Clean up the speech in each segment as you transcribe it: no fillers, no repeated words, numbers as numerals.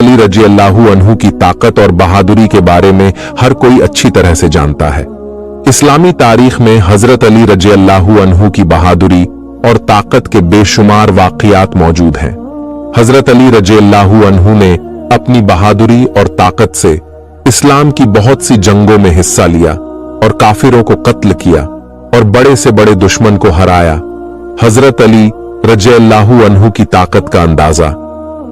अली रजी अल्लाहु अन्हु की ताकत और बहादुरी के बारे में हर कोई अच्छी तरह से जानता है। इस्लामी तारीख में हजरत अली रजी अल्लाहु अन्हु की बहादुरी और ताकत के बेशुमार वाक़ियात मौजूद हैं। हजरत अली रजी अल्लाहु अन्हु ने अपनी बहादुरी और ताकत से इस्लाम की बहुत सी जंगों में हिस्सा लिया और काफिरों को कत्ल किया और बड़े से बड़े दुश्मन को हराया। हजरत अली रजी अल्लाहु अन्हु की ताकत का अंदाजा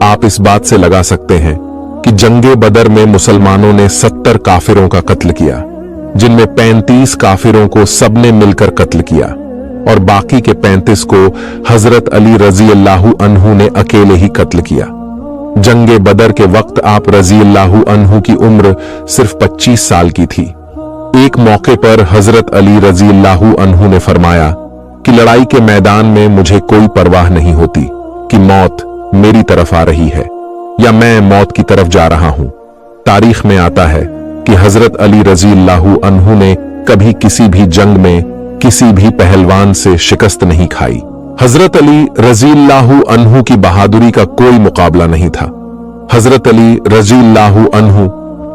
आप इस बात से लगा सकते हैं कि जंगे बदर में मुसलमानों ने 70 काफिरों का कत्ल किया, जिनमें 35 काफिरों को सबने मिलकर कत्ल किया और बाकी के 35 को हजरत अली रजी अल्लाहु अन्हु ने अकेले ही कत्ल किया। जंगे बदर के वक्त आप रजी अल्लाहु अन्हु की उम्र सिर्फ 25 साल की थी। एक मौके पर हजरत अली रजी अल्लाहु अन्हु ने फरमाया कि लड़ाई के मैदान में मुझे कोई परवाह नहीं होती कि मौत मेरी तरफ आ रही है या मैं मौत की तरफ जा रहा हूं। तारीख में आता है कि हजरत अली रजी अल्लाहु अन्हु ने कभी किसी भी जंग में किसी भी पहलवान से शिकस्त नहीं खाई। हजरत अली रजी अल्लाहु अन्हु की बहादुरी का कोई मुकाबला नहीं था। हजरत अली रजी अल्लाहु अन्हु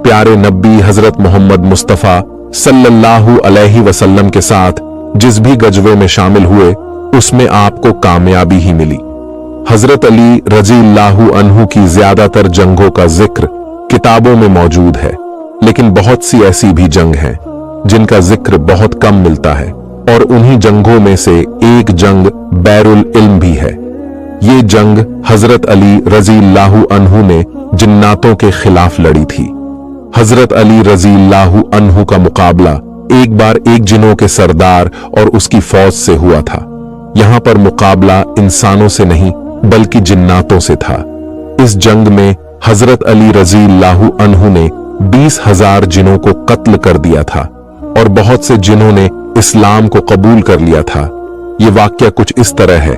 प्यारे नबी हजरत मोहम्मद मुस्तफा सल्लल्लाहु अलैहि वसल्लम के साथ जिस भी गजवे में शामिल हुए उसमें आपको कामयाबी ही मिली। हजरत अली रजी अल्लाहु अन्हु की ज्यादातर जंगों का जिक्र किताबों में मौजूद है, लेकिन बहुत सी ऐसी भी जंग हैं जिनका जिक्र बहुत कम मिलता है और उन्हीं जंगों में से एक जंग बैरुल इल्म भी है। ये जंग हजरत अली रजी अल्लाहु अन्हु ने जिन्नातों के खिलाफ लड़ी थी। हजरत अली रजी अल्लाहु अन्हु का मुकाबला एक बार एक जिनों के सरदार और उसकी फौज से हुआ था। यहां पर मुकाबला इंसानों से नहीं बल्कि जिन्नातों से था। इस जंग में हजरत अली रजी अल्लाहु अन्हु ने 20,000 जिनों को कत्ल कर दिया था और बहुत से जिनों ने इस्लाम को कबूल कर लिया था। ये वाक्य कुछ इस तरह है।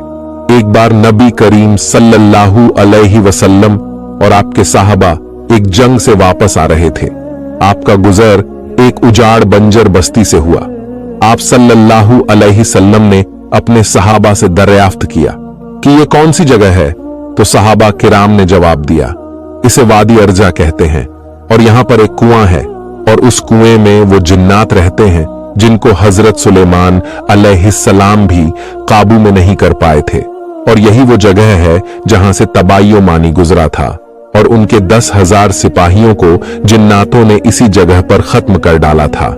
एक बार नबी करीम सल्लल्लाहु अलैहि वसल्लम और आपके साहबा एक जंग से वापस आ रहे थे। आपका गुजर एक उजाड़ बंजर बस्ती से हुआ। आप सल्लल्लाहु अलैहि वसल्लम ने अपने सहाबा से दरियाफ्त किया कि ये कौन सी जगह है, तो सहाबा किराम ने जवाब दिया, इसे वादी अर्जा कहते हैं और यहां पर एक कुआं है और उस कुएं में वो जिन्नात रहते हैं जिनको हजरत सुलेमान अलैहिस्सलाम भी काबू में नहीं कर पाए थे और यही वो जगह है जहां से तबाइयो मानी गुजरा था और उनके 10,000 सिपाहियों को जिन्नातों ने इसी जगह पर खत्म कर डाला था।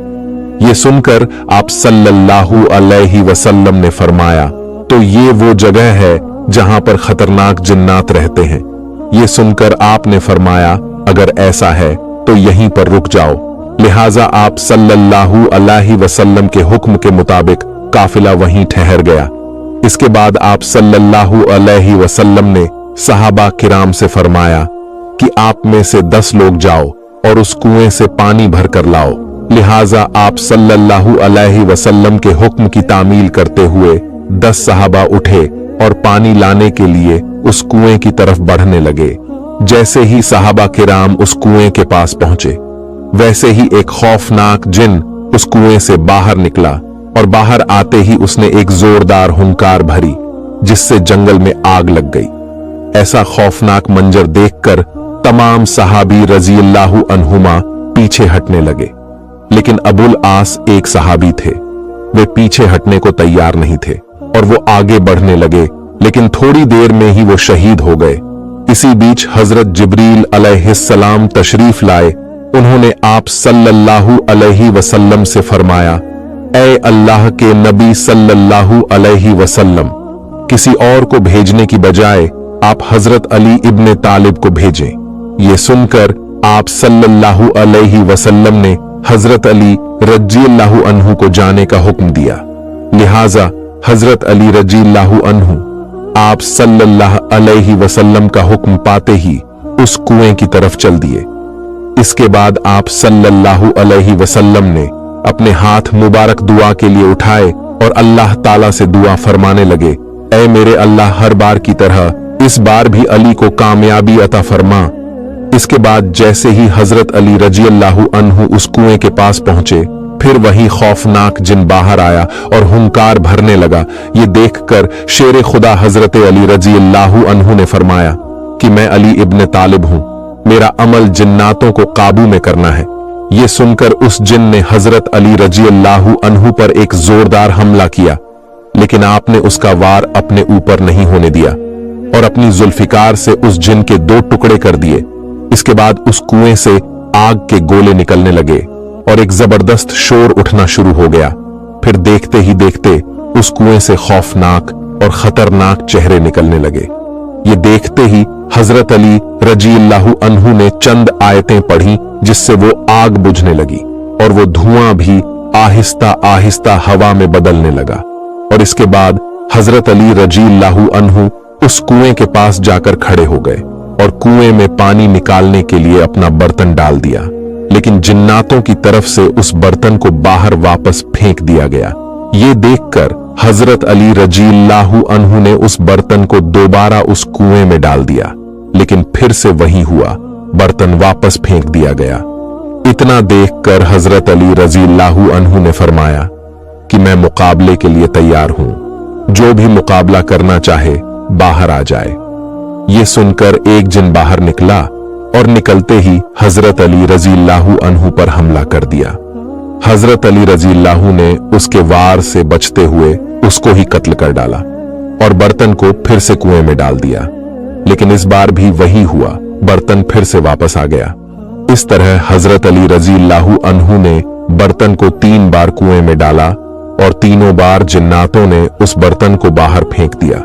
ये सुनकर आप सल्लल्लाहु अलैहि वसल्लम ने फरमाया, तो ये वो जगह है जहां पर खतरनाक जिन्नात रहते हैं। ये सुनकर आपने फरमाया, अगर ऐसा है तो यहीं पर रुक जाओ। लिहाजा आप सल्लल्लाहु अलैहि वसल्लम के हुक्म के मुताबिक काफिला वहीं ठहर गया। इसके बाद आप सल्लल्लाहु अलैहि वसल्लम ने सहाबा किराम से फरमाया कि आप में से 10 लोग जाओ और उस कुएं से पानी भर कर लाओ। लिहाजा आप सल्लल्लाहु अलैहि वसल्लम के हुक्म की तामील करते हुए 10 सहाबा उठे और पानी लाने के लिए उस कुएं की तरफ बढ़ने लगे। जैसे ही सहाबा किराम उस कुएं के पास पहुंचे, वैसे ही एक खौफनाक जिन उस कुएं से बाहर निकला और बाहर आते ही उसने एक जोरदार हुंकार भरी जिससे जंगल में आग लग गई। ऐसा खौफनाक मंजर देखकर तमाम सहाबी रजी अल्लाहु अन्हुमा पीछे हटने लगे, लेकिन अबुल आस एक सहाबी थे। वे पीछे हटने को तैयार नहीं थे और वो आगे बढ़ने लगे, लेकिन थोड़ी देर में ही वो शहीद हो गए। इसी बीच हजरत जिब्रील अलैहिस्सलाम तशरीफ लाए। उन्होंने आप सल्लल्लाहु अलैहि वसल्लम से फरमाया, ऐ अल्लाह के नबी सल्लल्लाहु अलैहि वसल्लम, किसी और को भेजने की बजाय आप हजरत अली इब्ने तालिब को भेजें। ये सुनकर आप सल्लल्लाहु अलैहि वसल्लम ने हजरत अली रजी अल्लाहु अन्हु को जाने का हुक्म दिया। लिहाजा हजरत अली रजी अल्लाहु अन्हु आप सल्लल्लाहु अलैहि वसल्लम का हुक्म पाते ही उस कुएं की तरफ चल दिए। इसके बाद आप सल्लल्लाहु अलैहि वसल्लम ने अपने हाथ मुबारक दुआ के लिए उठाए और अल्लाह ताला से दुआ फरमाने लगे, ऐ मेरे अल्लाह, हर बार की तरह इस बार भी अली को कामयाबी अता फरमा। इसके बाद जैसे ही हजरत अली रजी अल्लाहु अन्हु उस कुएं के पास पहुंचे, फिर वही खौफनाक जिन बाहर आया और हुंकार भरने लगा। ये देखकर शेर खुदा हजरत अली रजी अल्लाहु अन्हु ने फरमाया कि मैं अली इब्ने तालिब हूं, मेरा अमल जिन्नातों को काबू में करना है। ये सुनकर उस जिन ने हजरत अली रजी अल्लाहु अन्हु पर एक जोरदार हमला किया, लेकिन आपने उसका वार अपने ऊपर नहीं होने दिया और अपनी जुल्फिकार से उस जिन के 2 टुकड़े कर दिए। इसके बाद उस कुएं से आग के गोले निकलने लगे और एक जबरदस्त शोर उठना शुरू हो गया। फिर देखते ही देखते उस कुएं से खौफनाक और खतरनाक चेहरे निकलने लगे। ये देखते ही हजरत अली रजी अल्लाहु अन्हु ने चंद आयतें पढ़ी, जिससे वो आग बुझने लगी और वो धुआं भी आहिस्ता आहिस्ता हवा में बदलने लगा। और इसके बाद हजरत अली रजी अल्लाहु अन्हु उस कुएं के पास जाकर खड़े हो गए और कुएं में पानी निकालने के लिए अपना बर्तन डाल दिया, लेकिन जिन्नातों की तरफ से उस बर्तन को बाहर वापस फेंक दिया गया। ये देखकर हजरत अली रजी अल्लाहु अन्हु ने उस बर्तन को दोबारा उस कुएं में डाल दिया, लेकिन फिर से वही हुआ, बर्तन वापस फेंक दिया गया। इतना देखकर हजरत अली रजी अल्लाहु अन्हु ने फरमाया कि मैं मुकाबले के लिए तैयार हूं, जो भी मुकाबला करना चाहे बाहर आ जाए। ये सुनकर एक जिन बाहर निकला और निकलते ही हजरत अली रजी अल्लाहु अन्हु पर हमला कर दिया। हजरत अली रजी अल्लाहु ने उसके वार से बचते हुए उसको ही कत्ल कर डाला और बर्तन को फिर से कुएं में डाल दिया, लेकिन इस बार भी वही हुआ, बर्तन फिर से वापस आ गया। इस तरह हजरत अली रजी अल्लाहु अन्हु ने बर्तन को 3 बार कुएं में डाला और तीनों बार जिन्नातों ने उस बर्तन को बाहर फेंक दिया।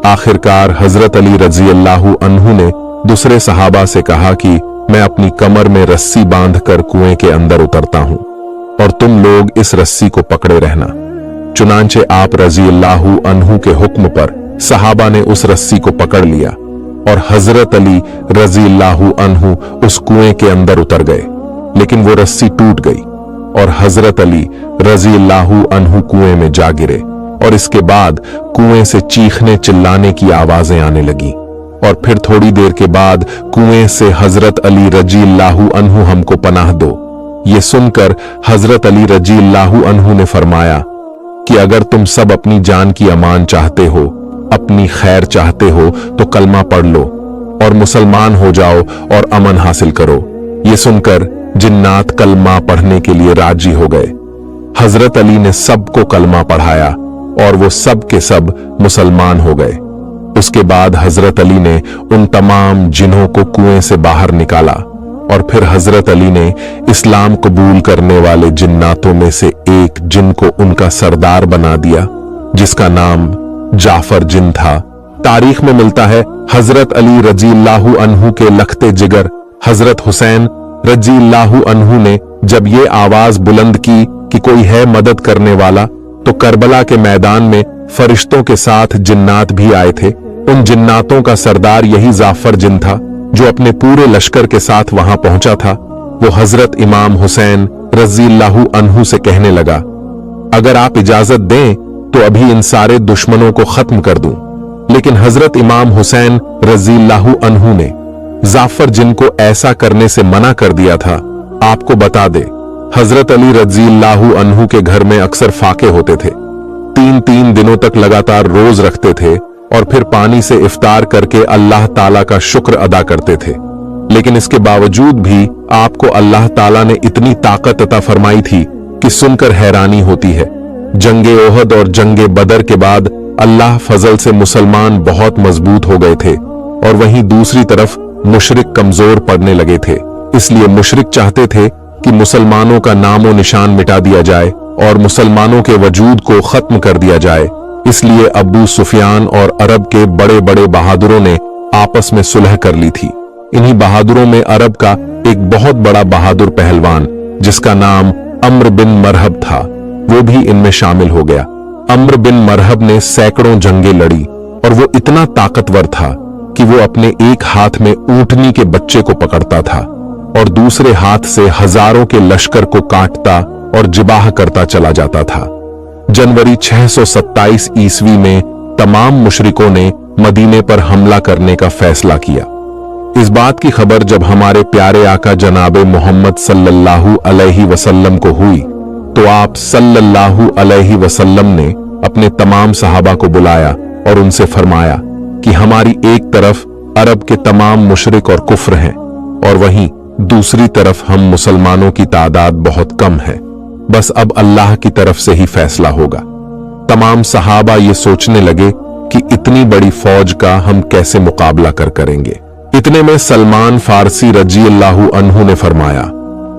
आखिरकार हजरत अली रजी अल्लाहु अन्हु ने दूसरे सहाबा से कहा कि मैं अपनी कमर में रस्सी बांधकर कुएं के अंदर उतरता हूं और तुम लोग इस रस्सी को पकड़े रहना। चुनांचे आप रजी अल्लाहु अन्हु के हुक्म पर सहाबा ने उस रस्सी को पकड़ लिया और हजरत अली रजी अल्लाहु अन्हु उस कुएं के अंदर उतर गए, लेकिन वो रस्सी टूट गई और हजरत अली रजी अल्लाहु अन्हु कुएं में जा गिरे और इसके बाद कुएं से चीखने चिल्लाने की आवाजें आने लगी। और फिर थोड़ी देर के बाद कुएं से हजरत अली रजी अल्लाहु अन्हु हमको पनाह दो। ये सुनकर हजरत अली रजी अल्लाहु अन्हु ने फरमाया कि अगर तुम सब अपनी जान की अमान चाहते हो, अपनी खैर चाहते हो, तो कलमा पढ़ लो और मुसलमान हो जाओ और अमन हासिल करो। ये सुनकर जिन्नात कलमा पढ़ने के लिए राजी हो गए। हजरत अली ने सबको कलमा पढ़ाया और वो सब के सब मुसलमान हो गए। उसके बाद हजरत अली ने उन तमाम जिन्हों को कुएं से बाहर निकाला और फिर हजरत अली ने इस्लाम कबूल करने वाले जिन्नातों में से एक जिन को उनका सरदार बना दिया, जिसका नाम जाफर जिन था। तारीख में मिलता है हजरत अली रजी अल्लाहु अन्हु के लखते जिगर हजरत हुसैन रजी अल्लाहु अन्हु ने जब ये आवाज बुलंद की कि कोई है मदद करने वाला, तो करबला के मैदान में फरिश्तों के साथ जिन्नात भी आए थे। उन जिन्नातों का सरदार यही जाफर जिन था जो अपने पूरे लश्कर के साथ वहां पहुंचा था। वो हजरत इमाम हुसैन रजी अल्लाहु अन्हु से कहने लगा, अगर आप इजाजत दें तो अभी इन सारे दुश्मनों को खत्म कर दूं। लेकिन हजरत इमाम हुसैन रजी अल्लाहु अन्हु ने जाफर जिन को ऐसा करने से मना कर दिया था। आपको बता दे, हजरत अली रजी अल्लाहु अन्हु के घर में अक्सर फाके होते थे। 3-3 दिनों तक लगातार रोज रखते थे और फिर पानी से इफ्तार करके अल्लाह ताला का शुक्र अदा करते थे। लेकिन इसके बावजूद भी आपको अल्लाह ताला ने इतनी ताकत अता फरमाई थी कि सुनकर हैरानी होती है। जंगे ओहद और जंगे बदर के बाद अल्लाह फजल से मुसलमान बहुत मजबूत हो गए थे और वहीं दूसरी तरफ मुशरिक कमजोर पड़ने लगे थे। इसलिए मुशरिक चाहते थे कि मुसलमानों का नामो निशान मिटा दिया जाए और मुसलमानों के वजूद को खत्म कर दिया जाए। इसलिए अबू सुफियान और अरब के बड़े बड़े बहादुरों ने आपस में सुलह कर ली थी। इन्हीं बहादुरों में अरब का एक बहुत बड़ा बहादुर पहलवान जिसका नाम अम्र बिन मरहब था, वो भी इनमें शामिल हो गया। अम्र बिन मरहब ने सैकड़ों जंगें लड़ी और वो इतना ताकतवर था कि वो अपने एक हाथ में ऊंटनी के बच्चे को पकड़ता था और दूसरे हाथ से हजारों के लश्कर को काटता और जिबाह करता चला जाता था। जनवरी 627 ईस्वी में तमाम मुशरिकों ने मदीने पर हमला करने का फैसला किया। इस बात की खबर जब हमारे प्यारे आका जनाबे मोहम्मद सल्लल्लाहु अलैहि वसल्लम को हुई तो आप सल्लल्लाहु अलैहि वसल्लम ने अपने तमाम सहाबा को बुलाया और उनसे फरमाया कि हमारी एक तरफ अरब के तमाम मुशरिक और कुफ्र हैं और वहीं दूसरी तरफ हम मुसलमानों की तादाद बहुत कम है। बस अब अल्लाह की तरफ से ही फैसला होगा। तमाम सहाबा ये सोचने लगे कि इतनी बड़ी फौज का हम कैसे मुकाबला करेंगे। इतने में सलमान फारसी रज़ियल्लाहु अन्हु ने फरमाया,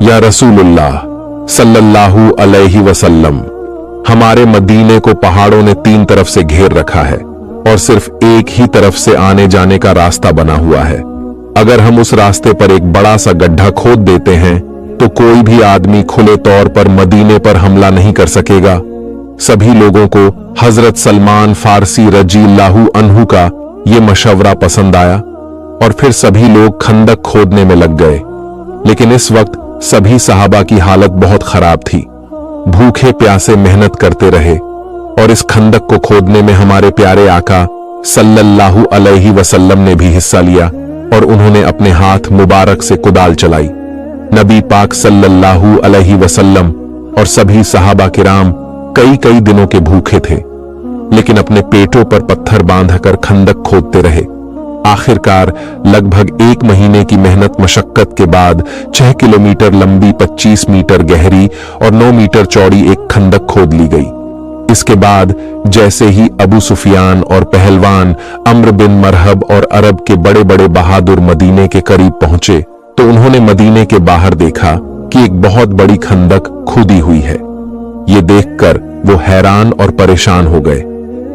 या रसूलुल्लाह सल्लल्लाहु अलैहि वसल्लम, हमारे मदीने को पहाड़ों ने 3 तरफ से घेर रखा है और सिर्फ एक ही तरफ से आने जाने का रास्ता बना हुआ है। अगर हम उस रास्ते पर एक बड़ा सा गड्ढा खोद देते हैं तो कोई भी आदमी खुले तौर पर मदीने पर हमला नहीं कर सकेगा। सभी लोगों को हजरत सलमान फारसी रज़ियल्लाहु अन्हु का ये मशवरा पसंद आया और फिर सभी लोग खंदक खोदने में लग गए। लेकिन इस वक्त सभी सहाबा की हालत बहुत खराब थी। भूखे प्यासे मेहनत करते रहे और इस खंदक को खोदने में हमारे प्यारे आका सल्लल्लाहु अलैहि वसल्लम ने भी हिस्सा लिया और उन्होंने अपने हाथ मुबारक से कुदाल चलाई। नबी पाक सल्लल्लाहु अलैहि वसल्लम और सभी सहाबा किराम कई दिनों के भूखे थे, लेकिन अपने पेटों पर पत्थर बांधकर खंदक खोदते रहे। आखिरकार लगभग 1 महीने की मेहनत मशक्कत के बाद 6 किलोमीटर लंबी, 25 मीटर गहरी और 9 मीटर चौड़ी एक खंदक खोद ली गई। इसके बाद जैसे ही अबू सुफियान और पहलवान अम्र बिन मरहब और अरब के बड़े बड़े बहादुर मदीने के करीब पहुंचे तो उन्होंने मदीने के बाहर देखा कि एक बहुत बड़ी खंदक खुदी हुई है। ये देखकर वो हैरान और परेशान हो गए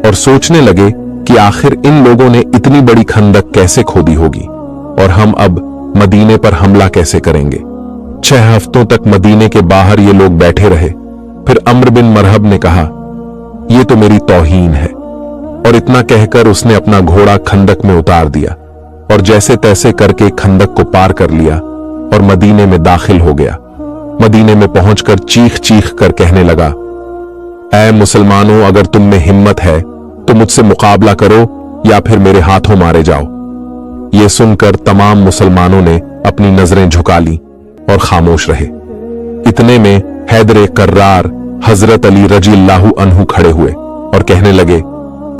और सोचने लगे कि आखिर इन लोगों ने इतनी बड़ी खंदक कैसे खोदी होगी और हम अब मदीने पर हमला कैसे करेंगे। 6 हफ्तों तक मदीने के बाहर ये लोग बैठे रहे। फिर अम्र बिन मरहब ने कहा, ये तो मेरी तौहीन है, और इतना कहकर उसने अपना घोड़ा खंदक में उतार दिया और जैसे तैसे करके खंदक को पार कर लिया और मदीने में दाखिल हो गया। मदीने में पहुंचकर चीख चीख कर कहने लगा, ऐ मुसलमानों, अगर तुम में हिम्मत है तो मुझसे मुकाबला करो या फिर मेरे हाथों मारे जाओ। ये सुनकर तमाम मुसलमानों ने अपनी नजरें झुका ली और खामोश रहे। इतने में हैदर कर्रार हजरत अली रज़ियल्लाहु अन्हु खड़े हुए और कहने लगे,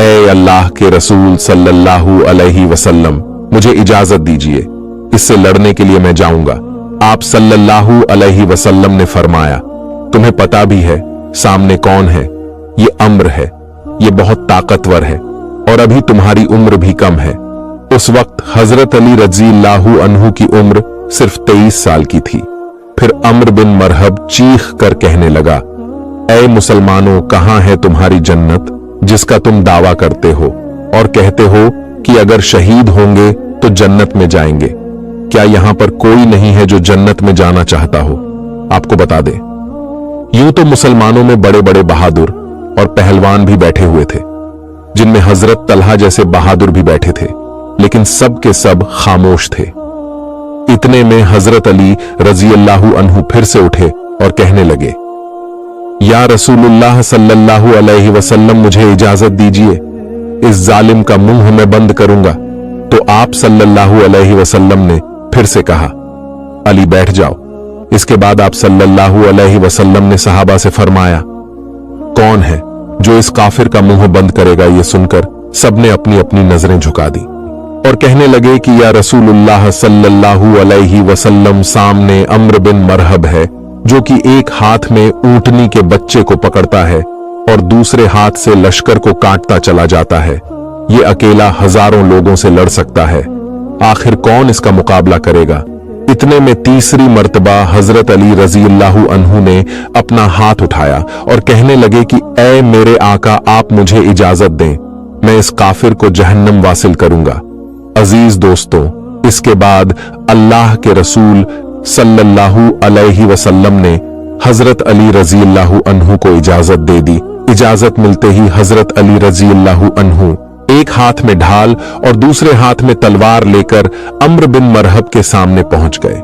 ए अल्लाह के रसूल सल्लल्लाहु अलैहि वसल्लम, मुझे इजाजत दीजिए, इससे लड़ने के लिए मैं जाऊंगा। आप सल्लल्लाहु अलैहि वसल्लम ने फरमाया, तुम्हें पता भी है सामने कौन है? ये अम्र है, ये बहुत ताकतवर है और अभी तुम्हारी उम्र भी कम है। उस वक्त हजरत अली रज़ियल्लाहु अन्हु की उम्र सिर्फ 23 साल की थी। फिर अम्र बिन मरहब चीख कर कहने लगा, ऐ मुसलमानों, कहां है तुम्हारी जन्नत जिसका तुम दावा करते हो और कहते हो कि अगर शहीद होंगे तो जन्नत में जाएंगे? क्या यहां पर कोई नहीं है जो जन्नत में जाना चाहता हो? आपको बता दें, यूं तो मुसलमानों में बड़े बड़े बहादुर और पहलवान भी बैठे हुए थे, जिनमें हजरत तलहा जैसे बहादुर भी बैठे थे, लेकिन सब के सब खामोश थे। इतने में हजरत अली रज़ियल्लाहु अन्हु फिर से उठे और कहने लगे, या रसूलुल्लाह सल्लल्लाहु अलैहि वसल्लम, मुझे इजाजत दीजिए, इस जालिम का मुंह मैं बंद करूंगा। तो आप सल्लल्लाहु अलैहि वसल्लम ने फिर से कहा, अली बैठ जाओ। इसके बाद आप सल्लल्लाहु अलैहि वसल्लम ने सहाबा से फरमाया, कौन है जो इस काफिर का मुंह बंद करेगा? ये सुनकर सबने अपनी अपनी नजरें झुका दी और कहने लगे कि या रसूलुल्लाह सल्लल्लाहु अलैहि वसल्लम, सामने अम्र बिन मरहब है जो कि एक हाथ में ऊंटनी के बच्चे को पकड़ता है और दूसरे हाथ से लश्कर को काटता चला जाता है। ये अकेला हजारों लोगों से लड़ सकता है, आखिर कौन इसका मुकाबला करेगा? इतने में तीसरी मर्तबा हजरत अली रज़ियल्लाहु अन्हु ने अपना हाथ उठाया और कहने लगे कि ऐ मेरे आका, आप मुझे इजाजत दें, मैं इस काफिर को जहन्नम वासिल करूंगा। अजीज दोस्तों, इसके बाद अल्लाह के रसूल सल्लल्लाहु अलैहि वसल्लम ने हजरत अली रज़ियल्लाहु अन्हु को इजाजत दे दी। इजाजत मिलते ही हजरत अली रज़ियल्लाहु अन्हु एक हाथ में ढाल और दूसरे हाथ में तलवार लेकर अम्र बिन मरहब के सामने पहुंच गए।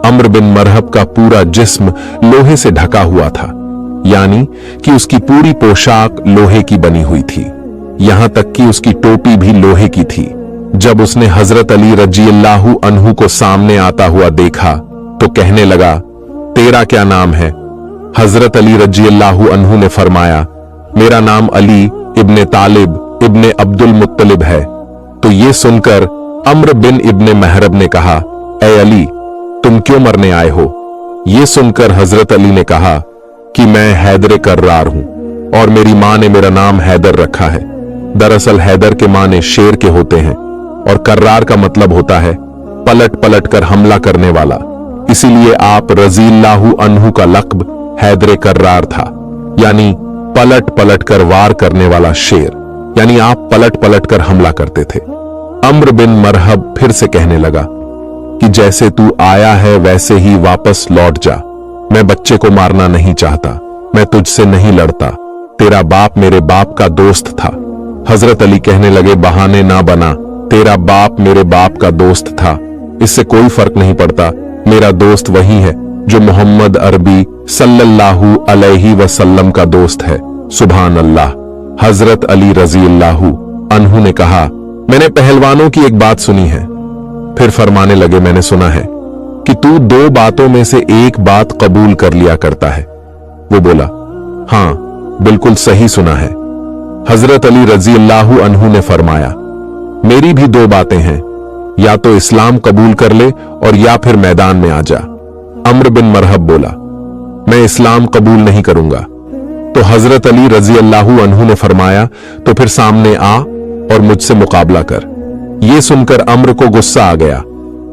अम्र बिन मरहब का पूरा जिस्म लोहे से ढका हुआ था, यानी कि उसकी पूरी पोशाक लोहे की बनी हुई थी, यहां तक कि उसकी टोपी भी लोहे की थी। जब उसने हजरत अली रज़ियल्लाहु अन्हु को सामने आता हुआ देखा तो कहने लगा, तेरा क्या नाम है? हजरत अली रज़ियल्लाहु अन्हु ने फरमाया, मेरा नाम अली इब्ने तालिब इब्ने अब्दुल मुत्तलिब है। तो ये सुनकर अम्र बिन इब्ने महरब ने कहा, ऐ अली, तुम क्यों मरने आए हो? ये सुनकर हजरत अली ने कहा कि मैं हैदर कर्रार हूं और मेरी मां ने मेरा नाम हैदर रखा है। दरअसल हैदर के माने शेर के होते हैं और कर्रार का मतलब होता है पलट पलट कर हमला करने वाला, इसीलिए आप रज़ियल्लाहु अन्हु का लक़्ब हैदर कर्रार था, यानी पलट पलट कर वार करने वाला शेर, यानी आप पलट पलट कर हमला करते थे। अम्र बिन मरहब फिर से कहने लगा कि जैसे तू आया है वैसे ही वापस लौट जा। मैं बच्चे को मारना नहीं चाहता, मैं तुझसे नहीं लड़ता, तेरा बाप मेरे बाप का दोस्त था। हजरत अली कहने लगे, बहाने ना बना, तेरा बाप मेरे बाप का दोस्त था, इससे कोई फर्क नहीं पड़ता। मेरा दोस्त वही है जो मोहम्मद अरबी सल्लल्लाहु अलैहि वसल्लम का दोस्त है। सुभान अल्लाह। हजरत अली रज़ियल्लाहु अन्हु ने कहा, मैंने पहलवानों की एक बात सुनी है। फिर फरमाने लगे, मैंने सुना है कि तू दो बातों में से एक बात कबूल कर लिया करता है। वो बोला, हां बिल्कुल सही सुना है। हजरत अली रज़ियल्लाहु अन्हु ने फरमाया, मेरी भी दो बातें हैं, या तो इस्लाम कबूल कर ले और या फिर मैदान में आ जा। अम्र बिन मरहब बोला, मैं इस्लाम कबूल नहीं करूंगा। तो हजरत अली रज़ियल्लाहु अन्हु ने फरमाया, तो फिर सामने आ और मुझसे मुकाबला कर। यह सुनकर अम्र को गुस्सा आ गया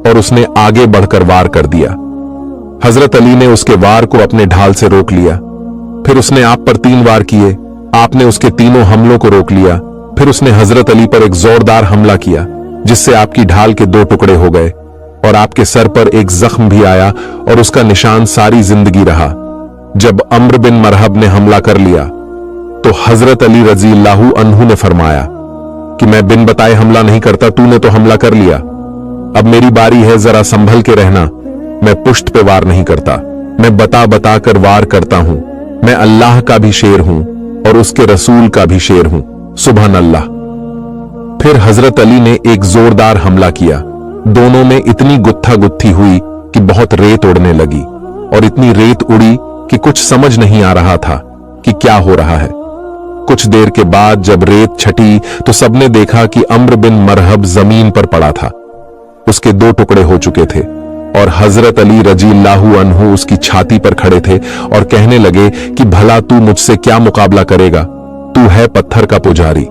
और उसने आगे बढ़कर वार कर दिया। हजरत अली ने उसके वार को अपने ढाल से रोक लिया। फिर उसने आप पर 3 वार किए, आपने उसके तीनों हमलों को रोक लिया। फिर उसने हजरत अली पर एक जोरदार हमला किया जिससे आपकी ढाल के 2 टुकड़े हो गए और आपके सर पर एक जख्म भी आया और उसका निशान सारी जिंदगी रहा। जब अम्र बिन मरहब ने हमला कर लिया तो हजरत अली रज़ियल्लाहु अन्हु ने फरमाया कि मैं बिन बताए हमला नहीं करता, तूने तो हमला कर लिया, अब मेरी बारी है, जरा संभल के रहना। मैं पुष्ट पे वार नहीं करता, मैं बता बता कर वार करता हूं। मैं अल्लाह का भी शेर हूं और उसके रसूल का भी शेर हूं। सुभान अल्लाह। फिर हजरत अली ने एक जोरदार हमला किया। दोनों में इतनी गुत्था गुत्थी हुई कि बहुत रेत उड़ने लगी और इतनी रेत उड़ी कि कुछ समझ नहीं आ रहा था कि क्या हो रहा है। कुछ देर के बाद जब रेत छटी तो सबने देखा कि अम्र बिन मरहब जमीन पर पड़ा था। उसके 2 टुकड़े हो चुके थे और हजरत अली रज़ियल्लाहु अन्हु उसकी छाती पर खड़े थे और कहने लगे कि भला तू मुझसे क्या मुकाबला करेगा? तू है पत्थर का पुजारी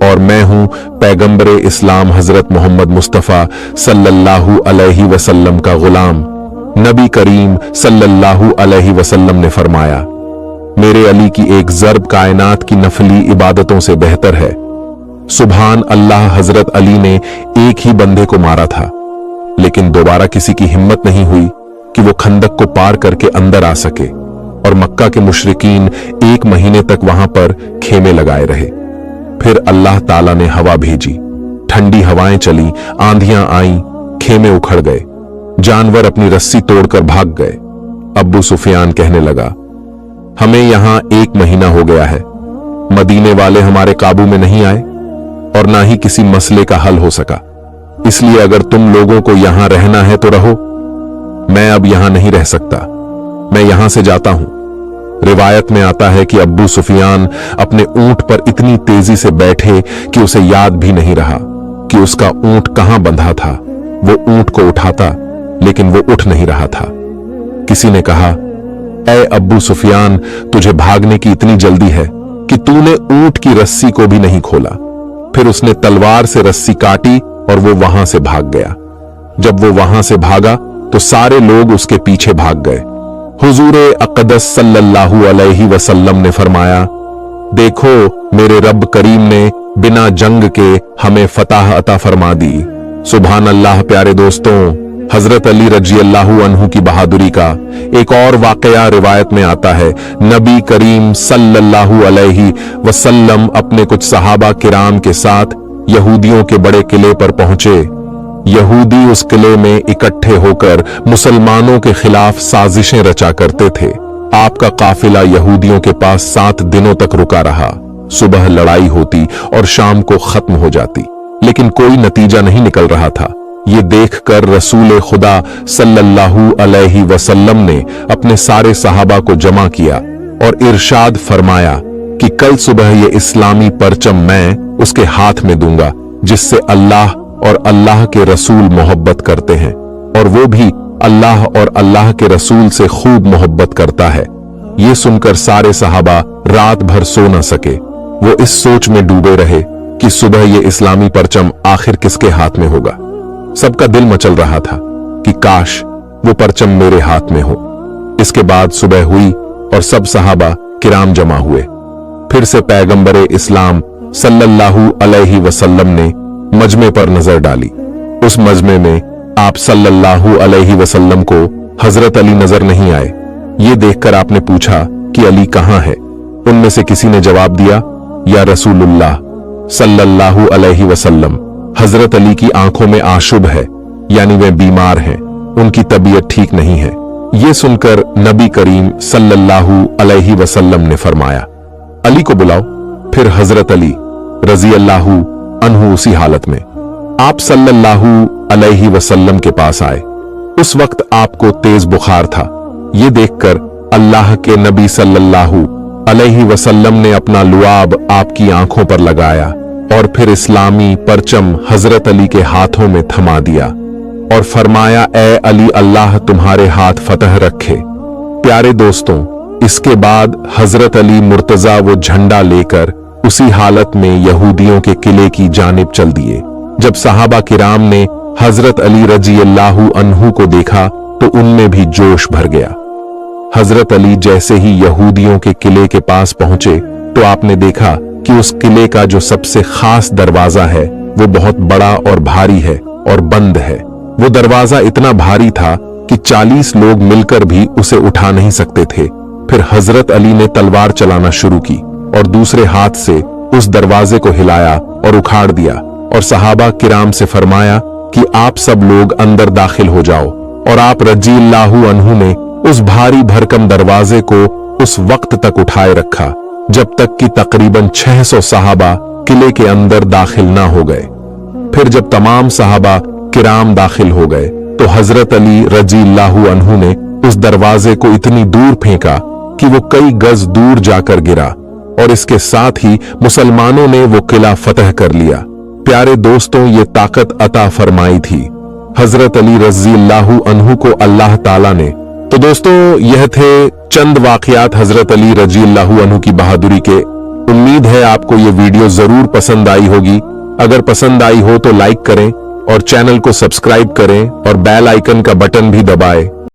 और मैं हूं पैगंबरे इस्लाम हजरत मोहम्मद मुस्तफा सल्लल्लाहु अलैहि वसल्लम का गुलाम। नबी करीम सल्लल्लाहु अलैहि वसल्लम ने फरमाया, मेरे अली की एक ज़र्ब कायनात की नफली इबादतों से बेहतर है। सुभान अल्लाह। हजरत अली ने एक ही बंदे को मारा था, लेकिन दोबारा किसी की हिम्मत नहीं हुई कि वो खंदक को पार करके अंदर आ सके और मक्का के मुशरिकीन 1 महीने तक वहां पर खेमे लगाए रहे। फिर अल्लाह ताला ने हवा भेजी, ठंडी हवाएं चली, आंधियां आईं, खेमे उखड़ गए, जानवर अपनी रस्सी तोड़कर भाग गए। अब्बू सुफियान कहने लगा, हमें यहां 1 महीना हो गया है, मदीने वाले हमारे काबू में नहीं आए और ना ही किसी मसले का हल हो सका, इसलिए अगर तुम लोगों को यहां रहना है तो रहो। मैं अब यहां नहीं रह सकता, मैं यहां से जाता हूं। रिवायत में आता है कि अब्बू सुफियान अपने ऊंट पर इतनी तेजी से बैठे कि उसे याद भी नहीं रहा कि उसका ऊंट कहां बंधा था। वो ऊंट को उठाता लेकिन वो उठ नहीं रहा था। किसी ने कहा, ऐ अब्बू सुफियान, तुझे भागने की इतनी जल्दी है कि तूने ऊंट की रस्सी को भी नहीं खोला। फिर उसने तलवार से रस्सी काटी और वो वहां से भाग गया। जब वो वहां से भागा तो सारे लोग उसके पीछे भाग गए। हुजूर अक़दस सल्लल्लाहु अलैहि वसल्लम ने फरमाया, देखो मेरे रब करीम ने बिना जंग के हमें फतह अता फरमा दी। सुभान अल्लाह। प्यारे दोस्तों, हजरत अली रज़ियल्लाहु अन्हु की बहादुरी का एक और वाकया रिवायत में आता है। नबी करीम सल्लल्लाहु अलैहि वसल्लम अपने कुछ सहाबा किराम के साथ यहूदियों के बड़े किले पर पहुंचे। यहूदी उस किले में इकट्ठे होकर मुसलमानों के खिलाफ साजिशें रचा करते थे। आपका काफिला यहूदियों के पास 7 दिनों तक रुका रहा। सुबह लड़ाई होती और शाम को खत्म हो जाती, लेकिन कोई नतीजा नहीं निकल रहा था। ये देखकर रसूल खुदा सल्लल्लाहु अलैहि वसल्लम ने अपने सारे सहाबा को जमा किया और इरशाद फरमाया कि कल सुबह ये इस्लामी परचम मैं उसके हाथ में दूंगा जिससे अल्लाह और अल्लाह के रसूल मोहब्बत करते हैं, और वो भी अल्लाह और अल्लाह के रसूल से खूब मोहब्बत करता है। ये सुनकर सारे सहाबा रात भर सो न सके। वो इस सोच में डूबे रहे कि सुबह ये इस्लामी परचम आखिर किसके हाथ में होगा। सबका दिल मचल रहा था कि काश वो परचम मेरे हाथ में हो। इसके बाद सुबह हुई और सब सहाबा किराम जमा हुए। फिर से पैगंबरे इस्लाम सल्लल्लाहु अलैहि वसल्लम ने मजमे पर नजर डाली। उस मजमे में आप सल्लल्लाहु अलैहि वसल्लम को हजरत अली नजर नहीं आए। ये देखकर आपने पूछा कि अली कहां है। उनमें से किसी ने जवाब दिया, या रसूलुल्लाह सल्लल्लाहु अलैहि वसल्लम, हजरत अली की आंखों में आशुभ है, यानी वे बीमार हैं, उनकी तबीयत ठीक नहीं है। ये सुनकर नबी करीम सल्लल्लाहु अलैहि वसल्लम ने फरमाया, अली को बुलाओ। फिर हजरत अली रजी अल्लाहु अन्हु उसी हालत में आप सल्लल्लाहु अलैहि वसल्लम के पास आए। उस वक्त आपको तेज बुखार था। ये देखकर अल्लाह के नबी सल्लल्लाहु अलैहि वसल्लम ने अपना लुआब आपकी आंखों पर लगाया और फिर इस्लामी परचम हजरत अली के हाथों में थमा दिया और फरमाया, ए अली, अल्लाह तुम्हारे हाथ फतह रखे। प्यारे दोस्तों, इसके बाद हजरत अली मुर्तजा वो झंडा लेकर उसी हालत में यहूदियों के किले की जानिब चल दिए। जब सहाबा किराम ने हजरत अली रजी अल्लाहु अन्हु को देखा तो उनमें भी जोश भर गया। हजरत अली जैसे ही यहूदियों के किले के पास पहुंचे तो आपने देखा कि उस किले का जो सबसे खास दरवाजा है वो बहुत बड़ा और भारी है और बंद है। वो दरवाजा इतना भारी था कि 40 लोग मिलकर भी उसे उठा नहीं सकते थे। फिर हजरत अली ने तलवार चलाना शुरू की और दूसरे हाथ से उस दरवाजे को हिलाया और उखाड़ दिया और सहाबा किराम से फरमाया कि आप सब लोग अंदर दाखिल हो जाओ। और आप रज़ियल्लाहु अन्हु ने उस भारी भरकम दरवाजे को उस वक्त तक उठाए रखा जब तक कि तकरीबन 600 सहाबा किले के अंदर दाखिल ना हो गए। फिर जब तमाम सहाबा किराम दाखिल हो गए तो हजरत अली रज़ियल्लाहु अन्हु ने उस दरवाजे को इतनी दूर फेंका कि वो कई गज दूर जाकर गिरा और इसके साथ ही मुसलमानों ने वो किला फतह कर लिया। प्यारे दोस्तों, ये ताकत अता फरमाई थी हजरत अली रज़ियल्लाहु अन्हु को अल्लाह ताला ने। तो दोस्तों, यह थे चंद वाकयात हजरत अली रज़ियल्लाहु अन्हु की बहादुरी के। उम्मीद है आपको ये वीडियो जरूर पसंद आई होगी। अगर पसंद आई हो तो लाइक करें और चैनल को सब्सक्राइब करें और बेल आइकन का बटन भी दबाएं